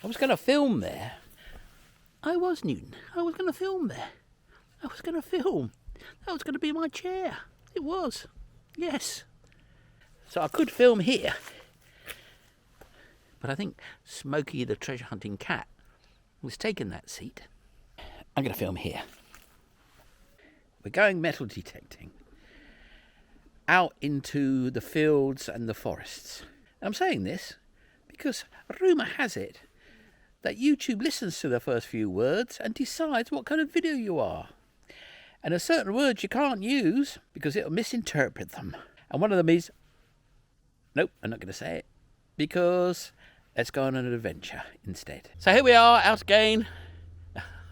I was going to film there. I was, Newton. I was going to film there. I was going to film. That was going to be my chair. It was. Yes. So I could film here. But I think Smokey the treasure hunting cat was taking that seat. I'm going to film here. We're going metal detecting out into the fields and the forests. I'm saying this because rumour has it that YouTube listens to the first few words and decides what kind of video you are. And there's certain words you can't use because it'll misinterpret them. And one of them is, nope, I'm not going to say it, because let's go on an adventure instead. So here we are, out again.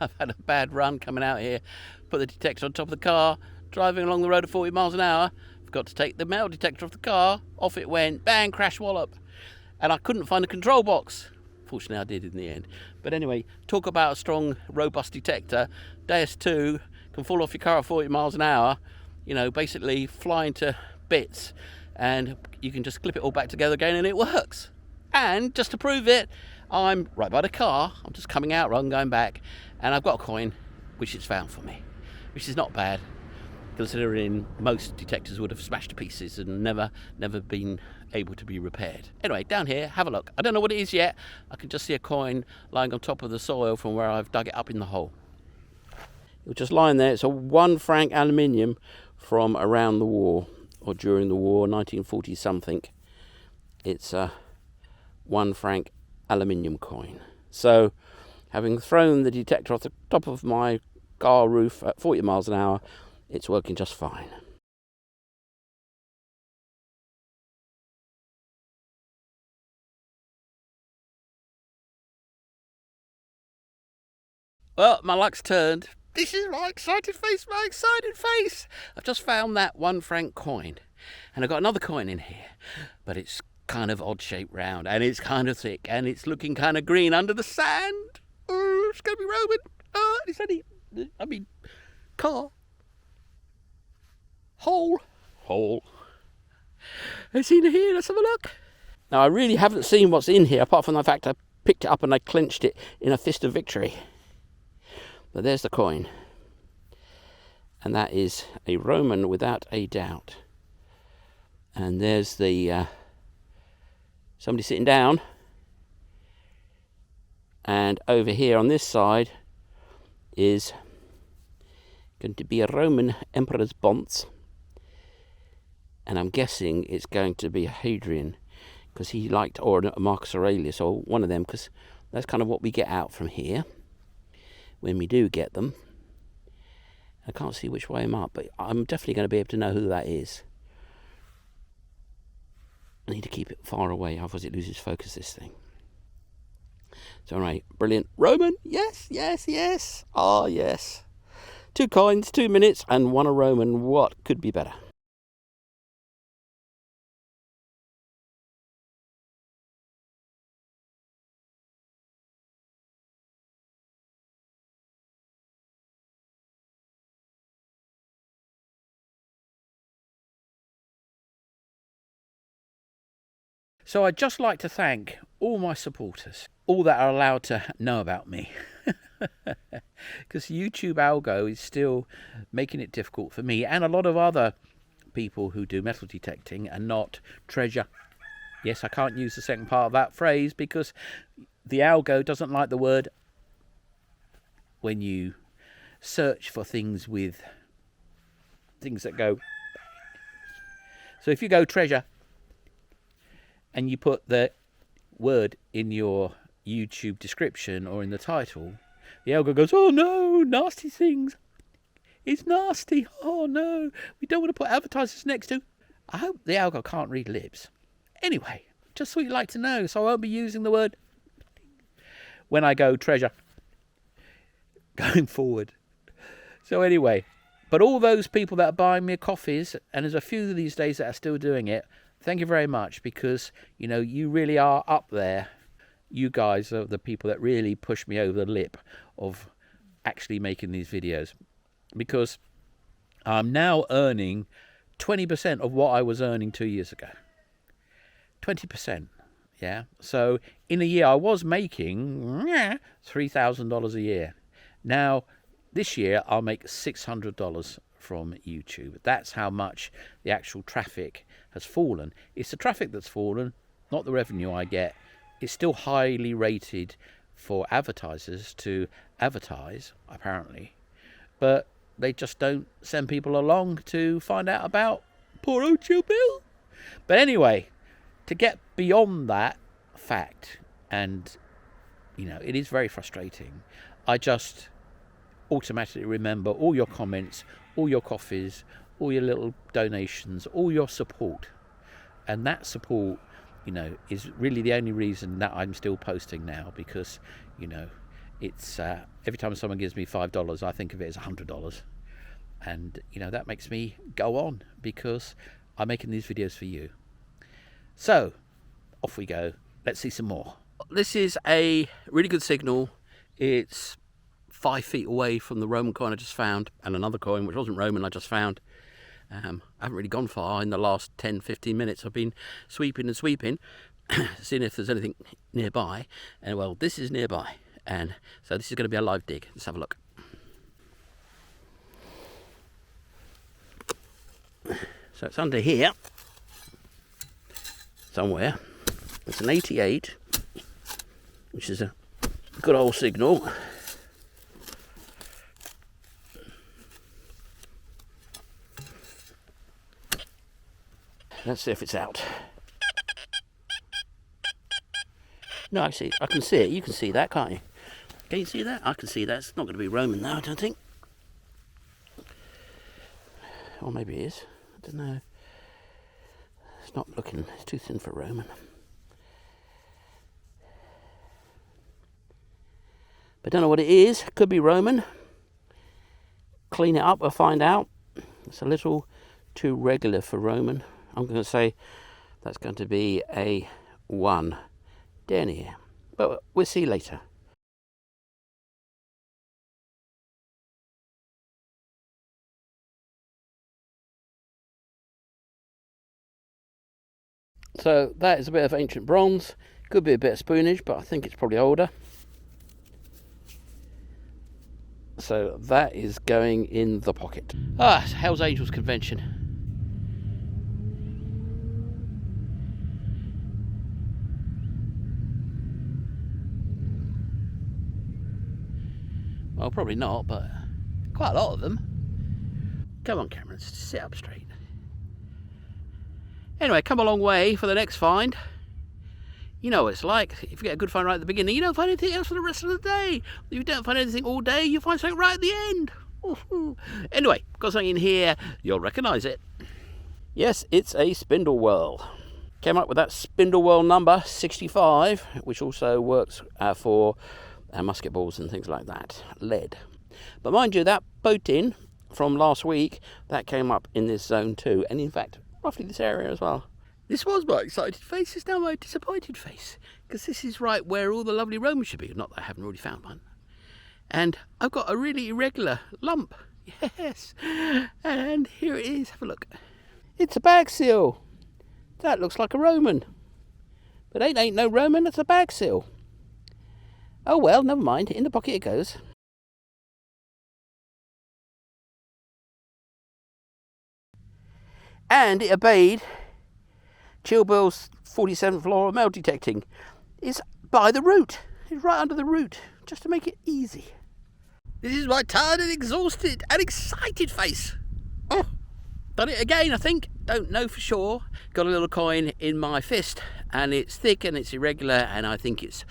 I've had a bad run coming out here. Put the detector on top of the car, driving along the road at 40 miles an hour. Forgot to take the metal detector off the car. Off it went, bang, crash wallop. And I couldn't find the control box. Fortunately, I did in the end. But anyway, talk about a strong, robust detector. DS2 can fall off your car at 40 miles an hour, you know, basically fly into bits, and you can just clip it all back together again and it works. And just to prove it, I'm right by the car. I'm just coming out rather than going back, and I've got a coin, which it's found for me, which is not bad, considering most detectors would have smashed to pieces and never been able to be repaired. Anyway, down here, have a look. I don't know what it is yet. I can just see a coin lying on top of the soil from where I've dug it up in the hole. It was just lying there. It's a 1 franc aluminium from around the war, or during the war, 1940 something. It's a 1 franc aluminium coin. So, having thrown the detector off the top of my car roof at 40 miles an hour, it's working just fine. Well, my luck's turned. This is my excited face, my excited face. I've just found that 1 franc coin. And I've got another coin in here. But it's kind of odd shaped round. And it's kind of thick. And it's looking kind of green under the sand. Oh, it's going to be Roman. Oh, it's only, car. Hole. It's in here, let's have a look. Now, I really haven't seen what's in here, apart from the fact I picked it up and I clenched it in a fist of victory. But there's the coin. And that is a Roman without a doubt. And there's the somebody sitting down. And over here on this side is going to be a Roman Emperor's Bonds. And I'm guessing it's going to be a Hadrian, because he liked, or a Marcus Aurelius, or one of them, because that's kind of what we get out from here when we do get them. I can't see which way I'm up, but I'm definitely going to be able to know who that is. I need to keep it far away, otherwise it loses focus, this thing. So right, brilliant. Roman, yes. Oh, yes. 2 coins, 2 minutes, and 1 a Roman. What could be better? So I'd just like to thank all my supporters, all that are allowed to know about me. Because YouTube algo is still making it difficult for me and a lot of other people who do metal detecting and not treasure. Yes, I can't use the second part of that phrase because the algo doesn't like the word when you search for things with things that go. So if you go treasure and you put the word in your YouTube description or in the title, the algo goes, oh no, nasty things. It's nasty. Oh no, we don't want to put advertisers next to. I hope the algo can't read lips. Anyway, just thought you'd like to know, so I won't be using the word when I go treasure going forward. So anyway, but all those people that are buying me coffees, and there's a few these days that are still doing it, thank you very much, because, you know, you really are up there. You guys are the people that really push me over the lip of actually making these videos, because I'm now earning 20% of what I was earning 2 years ago. 20%. Yeah. So in a year, I was making $3,000 a year. Now, this year, I'll make $600 from YouTube. That's how much the actual traffic has fallen. It's the traffic that's fallen, not the revenue I get. It's still highly rated for advertisers to advertise, apparently. But they just don't send people along to find out about poor old Chill Bill. But anyway, to get beyond that fact, and it is very frustrating, I just automatically remember all your comments, all your coffees, all your little donations, all your support. And that support, is really the only reason that I'm still posting now, because, it's every time someone gives me $5, I think of it as $100. And, that makes me go on, because I'm making these videos for you. So, off we go. Let's see some more. This is a really good signal. It's 5 feet away from the Roman coin I just found, and another coin which wasn't Roman I just found. I haven't really gone far in the last 10-15 minutes. I've been sweeping and sweeping, seeing if there's anything nearby. And well, this is nearby, and so this is going to be a live dig. Let's have a look. So it's under here somewhere. It's an 88, which is a good old signal. Let's see if it's out. No, I can see it. You can see that, can't you? Can you see that? I can see that. It's not going to be Roman now, I don't think. Or maybe it is. I don't know. It's not looking. It's too thin for Roman. But don't know what it is. Could be Roman. Clean it up, we'll find out. It's a little too regular for Roman. I'm going to say that's going to be a 1 down here. But we'll see later. So that is a bit of ancient bronze. Could be a bit of spoonage, but I think it's probably older. So that is going in the pocket. It's Hell's Angels convention. Well, probably not, but quite a lot of them. Come on, Cameron, sit up straight. Anyway, come a long way for the next find. You know what it's like. If you get a good find right at the beginning, you don't find anything else for the rest of the day. If you don't find anything all day, you find something right at the end. Anyway, got something in here. You'll recognise it. Yes, it's a spindle whorl. Came up with that spindle whorl number 65, which also works for musket balls and things like that. Lead. But mind you, that boat in from last week, that came up in this zone too. And in fact, roughly this area as well. This was my excited face, it's now my disappointed face, because this is right where all the lovely Romans should be. Not that I haven't already found one. And I've got a really irregular lump. Yes. And here it is. Have a look. It's a bag seal. That looks like a Roman. But it ain't no Roman, it's a bag seal. Oh well, never mind. In the pocket it goes. And it obeyed Chill Bill's 47th law of metal detecting. It's by the root. It's right under the root, just to make it easy. This is my tired and exhausted and excited face. Oh, done it again, I think. Don't know for sure. Got a little coin in my fist, and it's thick and it's irregular, and I think it's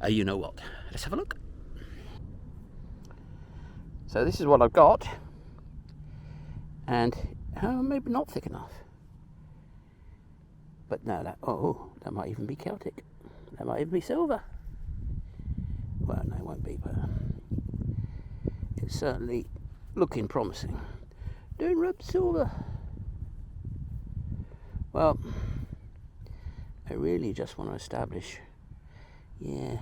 you know what. Let's have a look. So this is what I've got, and maybe not thick enough. But no, that might even be Celtic. That might even be silver. Well, no, it won't be, but it's certainly looking promising. Don't rub silver. Well, I really just want to establish. Yeah,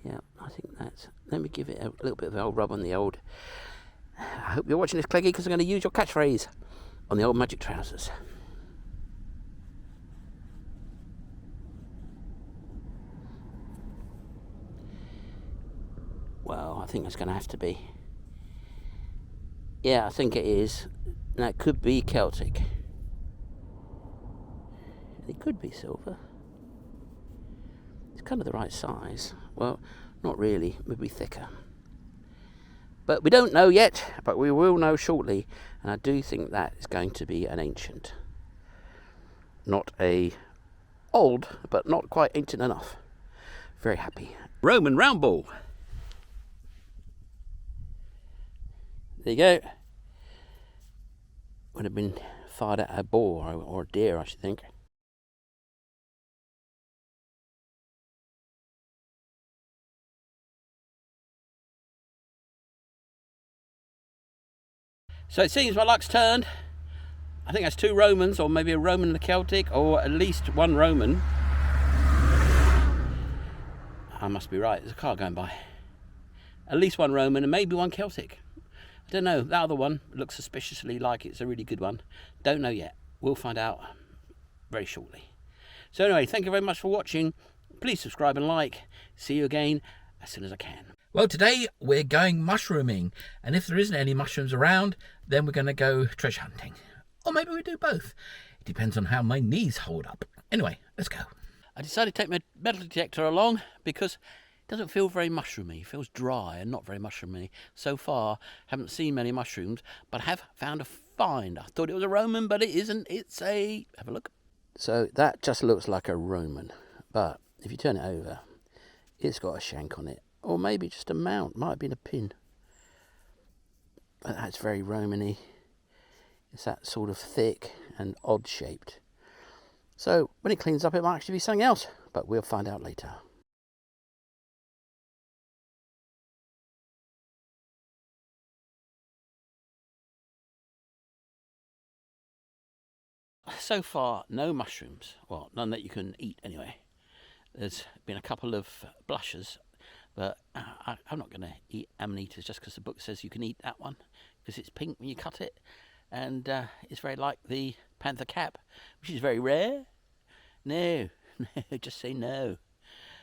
I think that's. Let me give it a little bit of old rub on the old. I hope you're watching this, Cleggy, because I'm going to use your catchphrase on the old magic trousers. think it's going to have to be. Yeah, I think it is. That could be Celtic. It could be silver. It's kind of the right size. Well, not really. Maybe thicker. But we don't know yet, but we will know shortly. And I do think that is going to be an ancient. Not a old, but not quite ancient enough. Very happy. Roman round ball. There you go. Would have been fired at a boar or a deer, I should think. So it seems my luck's turned. I think that's 2 Romans, or maybe a Roman and a Celtic, or at least 1 Roman. I must be right, there's a car going by. At least 1 Roman and maybe 1 Celtic. I don't know, that other one looks suspiciously like it's a really good one. Don't know yet. We'll find out very shortly. So anyway, thank you very much for watching. Please subscribe and like. See you again as soon as I can. Well, today we're going mushrooming, and if there isn't any mushrooms around, then we're going to go treasure hunting. Or maybe we do both. It depends on how my knees hold up. Anyway, let's go. I decided to take my metal detector along because it doesn't feel very mushroomy. It feels dry and not very mushroomy. So far, haven't seen many mushrooms, but I have found a find. I thought it was a Roman, but it isn't. It's a... have a look. So that just looks like a Roman, but if you turn it over, it's got a shank on it. Or maybe just a mount. Might have been a pin. But that's very Roman-y. It's that sort of thick and odd shaped. So when it cleans up, it might actually be something else, but we'll find out later. So far, no mushrooms. Well, none that you can eat anyway. There's been a couple of blushes, but I'm not going to eat amanitas just because the book says you can eat that one, because it's pink when you cut it, and it's very like the panther cap, which is very rare. No, just say no.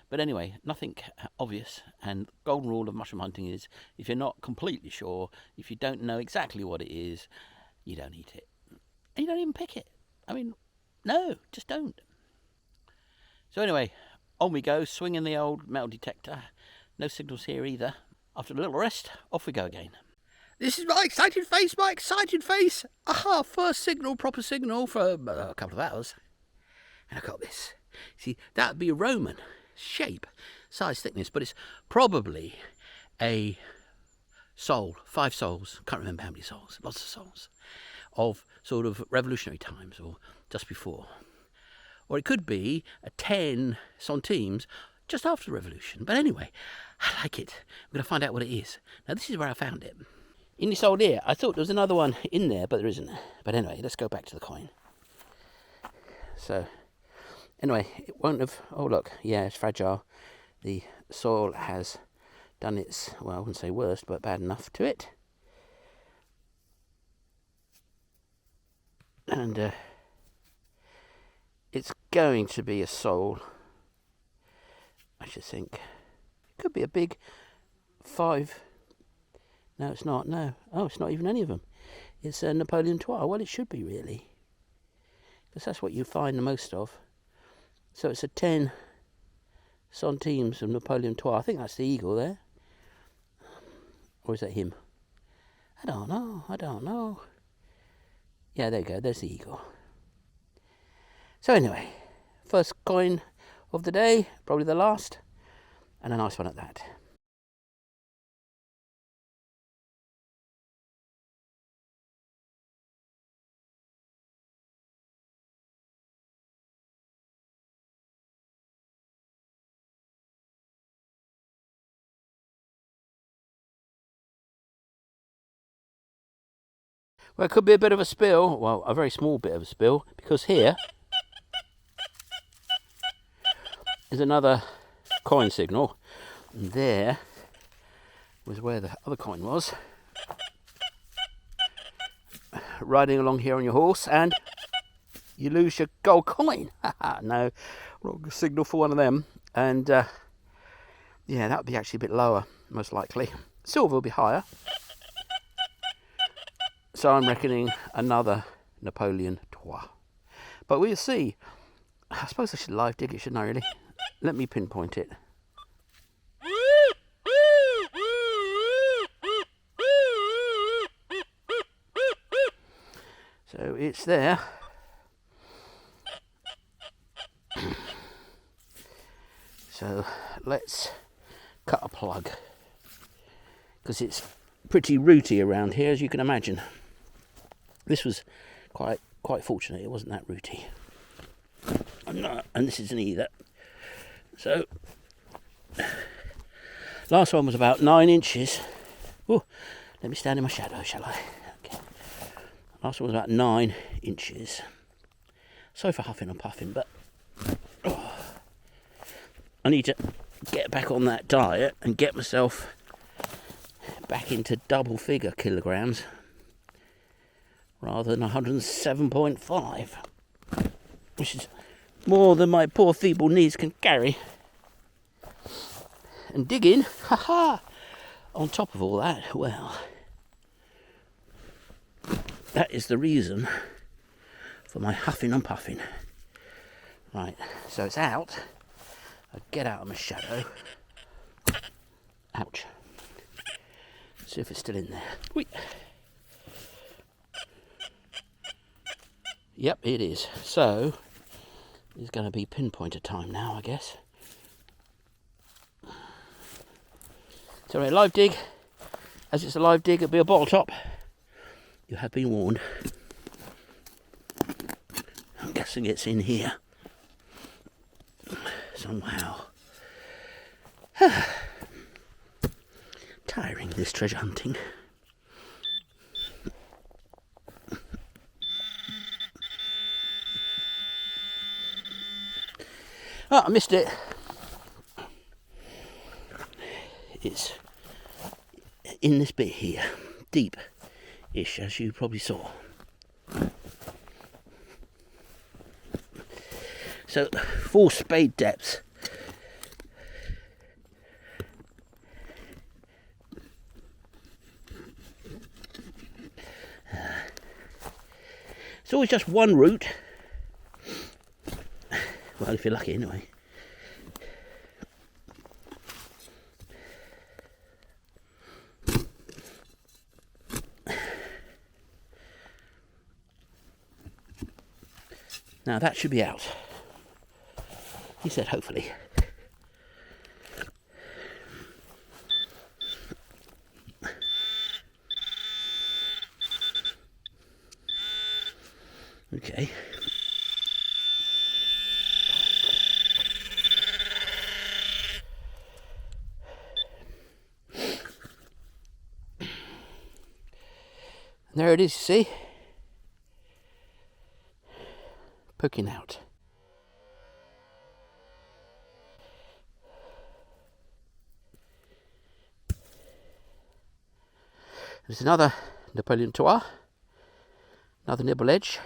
But anyway, nothing obvious, and golden rule of mushroom hunting is if you're not completely sure, if you don't know exactly what it is, you don't eat it. And you don't even pick it. I mean, no, just don't. So anyway, on we go, swinging the old metal detector. No signals here either. After a little rest, off we go again. This is my excited face, my excited face. Aha, first signal, proper signal for a couple of hours. And I got this. See, that would be a Roman shape, size, thickness, but it's probably a soul, 5 souls, can't remember how many souls, lots of souls, of sort of revolutionary times or just before. Or it could be a 10 centimes just after the revolution. But anyway, I like it. I'm going to find out what it is. Now, this is where I found it. In this old ear. I thought there was another one in there, but there isn't. But anyway, let's go back to the coin. So, anyway, it won't have... oh, look. Yeah, it's fragile. The soil has done its, well, I wouldn't say worst, but bad enough to it. And it's going to be a soul, I should think. It could be a big 5. No, it's not. No. Oh, it's not even any of them. It's a Napoleon Toir. Well, it should be, really. Because that's what you find the most of. So it's a 10 centimes of Napoleon Toir. I think that's the eagle there. Or is that him? I don't know. Yeah, there you go. There's the eagle. So anyway, first coin of the day, probably the last, and a nice one at that. Well, it could be a bit of a spill, well, a very small bit of a spill, because here is another coin signal, and there was where the other coin was. Riding along here on your horse, and you lose your gold coin. No, wrong signal for one of them, and yeah, that would be actually a bit lower, most likely. Silver will be higher. So I'm reckoning another Napoleon trois. But we'll see. I suppose I should live dig it, shouldn't I, really? Let me pinpoint it. So it's there. So let's cut a plug, because it's pretty rooty around here, as you can imagine. This was quite fortunate, it wasn't that rooty. And this isn't either. So last one was about 9 inches. Oh, let me stand in my shadow, shall I? Okay. Last one was about 9 inches. Sorry for huffing and puffing, but I need to get back on that diet and get myself back into double figure kilograms rather than 107.5, which is more than my poor feeble knees can carry. And digging, on top of all that, well, that is the reason for my huffing and puffing. Right, so it's out. I get out of my shadow. Ouch. See if it's still in there. Whee. Yep, it is. So it's going to be pinpointer time now, I guess. So a live dig. As it's a live dig, it'll be a bottle top. You have been warned. I'm guessing it's in here somehow. Tiring, this treasure hunting. Oh, I missed it. It's in this bit here, deep-ish, as you probably saw. So, 4 spade depths. It's always just one route. Well, if you're lucky, anyway. Now that should be out. He said hopefully. Okay. And there it is, you see? Poking out. There's another Napoleon trois, another nibble edge.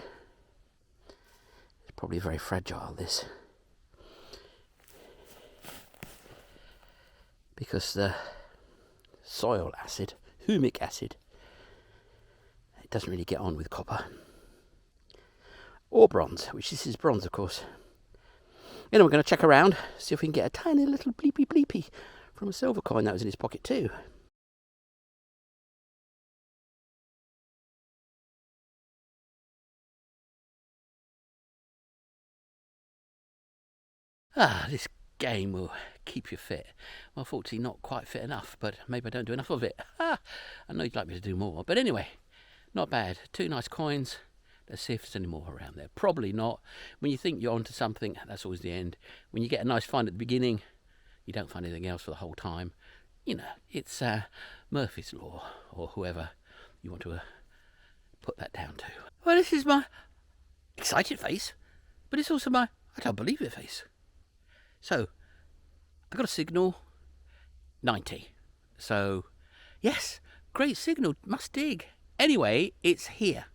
It's probably very fragile, this, because the soil acid, humic acid, it doesn't really get on with copper or bronze, which this is bronze, of course. Anyway, we're going to check around, see if we can get a tiny little bleepy from a silver coin that was in his pocket too. This game will keep you fit. Well, fortunately not quite fit enough, but maybe I don't do enough of it. I know you'd like me to do more, but anyway, not bad. 2 nice coins. Let's see if there's any more around there. Probably not. When you think you're onto something, that's always the end. When you get a nice find at the beginning, you don't find anything else for the whole time. You know, it's Murphy's Law, or whoever you want to put that down to. Well, this is my excited face, but it's also my I don't believe it face. So, I got a signal, 90. So, yes, great signal, must dig. Anyway, it's here.